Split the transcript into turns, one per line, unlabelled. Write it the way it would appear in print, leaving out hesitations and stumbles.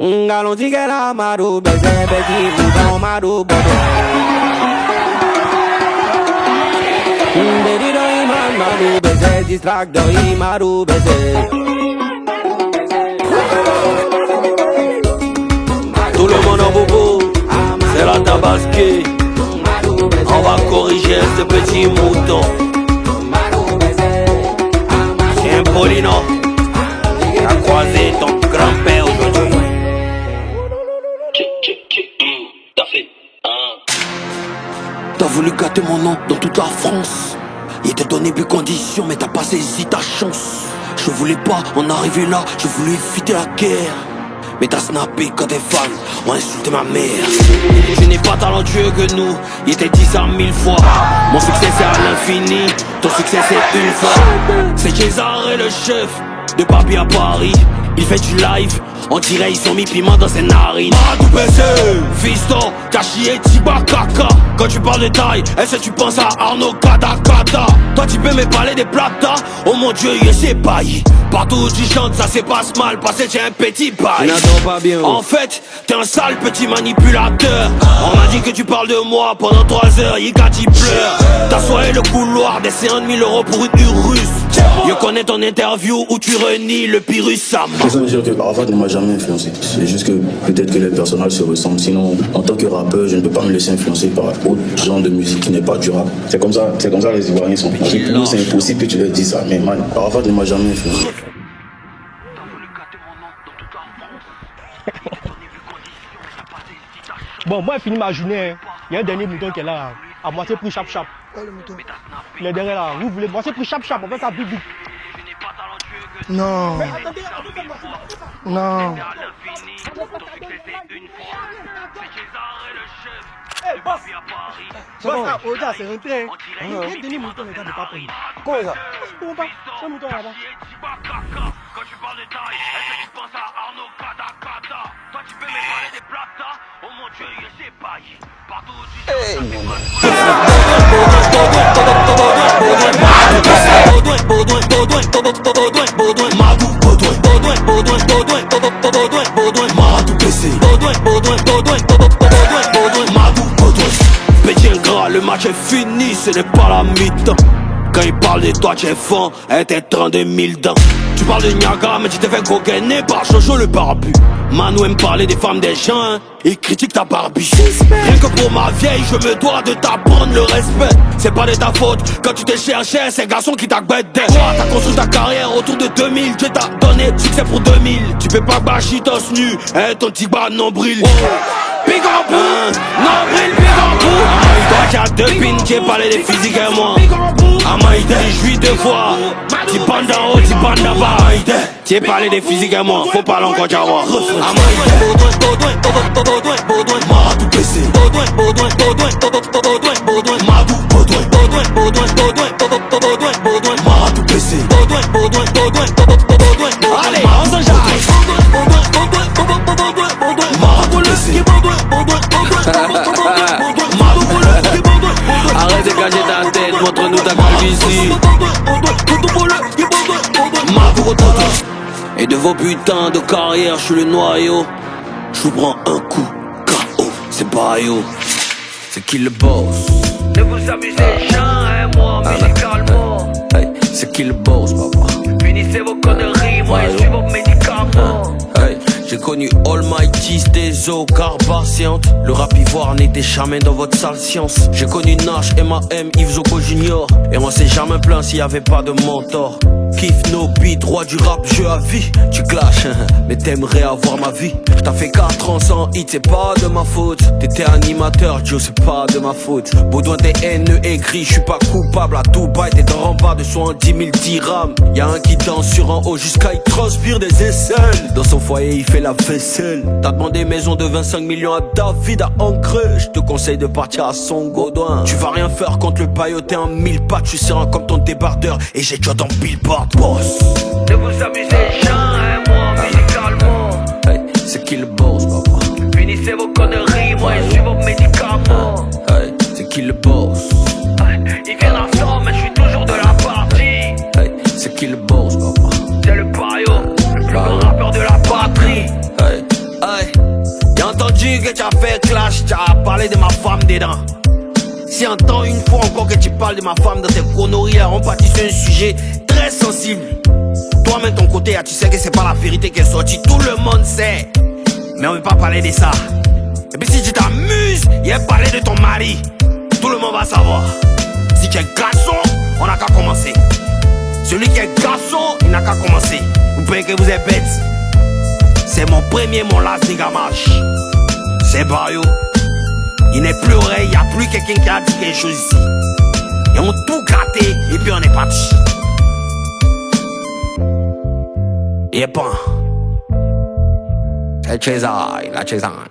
Galon tigela maru beze beti mudon maru bodo. Dedi do iman maru beze distract do imaru beze.
Tout le monde en bobo, c'est la tabasquée. On va corriger ce petit mouton. Tiens Paulino, t'as croisé ton grand-père aujourd'hui. T'as fait T'as voulu gâter mon nom dans toute la France. Il t'a donné plus conditions mais t'as pas saisi ta chance. Je voulais pas en arriver là, je voulais éviter la guerre. Mais t'as snappé quand tes fans ont insulté ma mère. Tu n'es pas talentueux que nous, il était dit ça 1000 fois. Mon succès c'est à l'infini, ton succès c'est une fois. C'est César et le chef de Papi à Paris. Il fait du live, on dirait ils ont mis piment dans ses narines. Tout baissé, fiston, t'as chié Tiba Kaka. Quand tu parles de taille, est-ce que tu penses à Arnaud Kadakata? Toi tu peux me parler des plata, oh mon dieu, il s'est bailli. Partout où tu chantes, ça se passe mal, parce que t'es un petit bail.
Pas bien.
En fait, t'es un sale petit manipulateur. On m'a dit que tu parles de moi pendant 3 heures, Yikati pleure. T'as soigné le couloir des 50 000 € pour une Urus. Je connais ton interview où tu renies le Pyrrhus Sam.
Je veux dire que Arafat ne m'a jamais influencé. C'est juste que peut-être que les personnages se ressemblent. Sinon, en tant que rappeur, je ne peux pas me laisser influencer par autre genre de musique qui n'est pas du rap. C'est comme ça les Ivoiriens sont. Pour nous, c'est impossible que tu leur dises ça. Mais man, Arafat ne m'a jamais influencé.
Bon, moi, j'ai fini ma journée. Il y a un dernier mouton qui est là, à moitié pris chap-chap.
Le mouton.
Il est derrière là. Vous voulez moitié pris chap-chap, on fait ça vite vite.
Non. Non.
Hey, boss! Boss, là, au gars, c'est rentré. Il y a un dernier mouton, les gars, de pas prendre. Comment ça? Comment pas? Un mouton là-bas.
Quand tu parles de taille, est-ce que tu penses à Arnaud Kadakata? Toi tu peux me parler des plata, oh mon dieu, il s'est baillé. Partout où tu Petit ingrat, le match est fini, ce n'est pas la mi-temps. Quand il parle de toi, tu es fond, elle t'es 32 000 dents. Tu parles de Niagara, mais tu t'es fait coquiner par Jojo le barbu. Manu aime parler des femmes des gens, hein. Il critique ta Barbie. Rien que pour ma vieille, je me dois de t'apprendre le respect. C'est pas de ta faute, quand tu t'es cherché, c'est garçon qui t'a guetté. Toi, t'as construit ta carrière autour de 2000, Dieu t'a donné succès pour 2000. Tu peux pas bâcher torse nu, hein, ton petit bas nombril. Pigambou, nombril, pigambou. Toi qui as 2 pins, qui parlé des physiques et moi. Amaïdé, je suis 2 fois. Tu bandes d'en haut, tu bandes d'en bas. Tu parlé des physiques et moi, faut parler encore Jawa. Amaïdé, Madou PC. Madou PC. Allez, on s'enjaille. Madou PC. Arrête de cacher ta tête, montre-nous ta calvitie. Et de vos putains de carrière, je suis le noyau. Je vous prends un coup, KO, c'est Bayo. C'est qui le boss? Ne vous amusez jamais, moi, musicalement. Hey, c'est qui le boss, papa? Finissez vos conneries, moi je suis vos médicaments. Hey, j'ai connu Almighty, Stezo, Carbaciante. Le rap ivoire n'était jamais dans votre sale science. J'ai connu Nash, M.A.M, Yves Zoko Junior. Et on s'est jamais plaint s'il y avait pas de mentor. Kiff no beat, roi du rap, jeu à vie. Tu clashes, mais t'aimerais avoir ma vie. T'as fait 4 ans sans hit, c'est pas de ma faute. T'étais animateur, Joe, c'est pas de ma faute. Baudouin t'es haineux et gris, je suis pas coupable. À Dubaï, t'es dans bas de 70 000 dirhams. Y'a un qui danse sur un haut jusqu'à il transpire des aisselles. Dans son foyer, il fait la vaisselle. T'as demandé maison de 25 millions à David à Ancré. Je te conseille de partir à Songodouin. Tu vas rien faire contre le pailloté en 1000 pattes. Je suis serein comme ton débardeur et j'ai déjà dans Billboard, boss. Ne vous amusez jamais, moi, musicalement. Hey, c'est qui le boss, papa? Finissez vos conneries, moi je suis vos médicaments. Hey, c'est qui le boss? Il vient ensemble, mais je suis toujours de la partie. Hey, c'est qui le boss, papa? C'est le paillot, le plus grand rappeur de la patrie. Hey, hey, que tu as fait clash, tu as parlé de ma femme dedans. Si entends une fois encore que tu parles de ma femme dans tes conneries là, on partit sur un sujet très sensible. Toi-même ton côté, tu sais que c'est pas la vérité qui est sortie. Tout le monde sait. Mais on veut pas parler de ça. Et puis si tu t'amuses, il a parlé de ton mari. Tout le monde va savoir. Si tu es garçon, on n'a qu'à commencer. Celui qui est garçon, il n'a qu'à commencer. Vous pouvez que vous êtes bête. C'est mon premier, mon last nigga marche. C'est Bayo. Il n'est plus oreille, il n'y a plus quelqu'un qui a dit quelque chose ici. Et on tout gratté et puis on est parti. Et pas. C'est César, la César.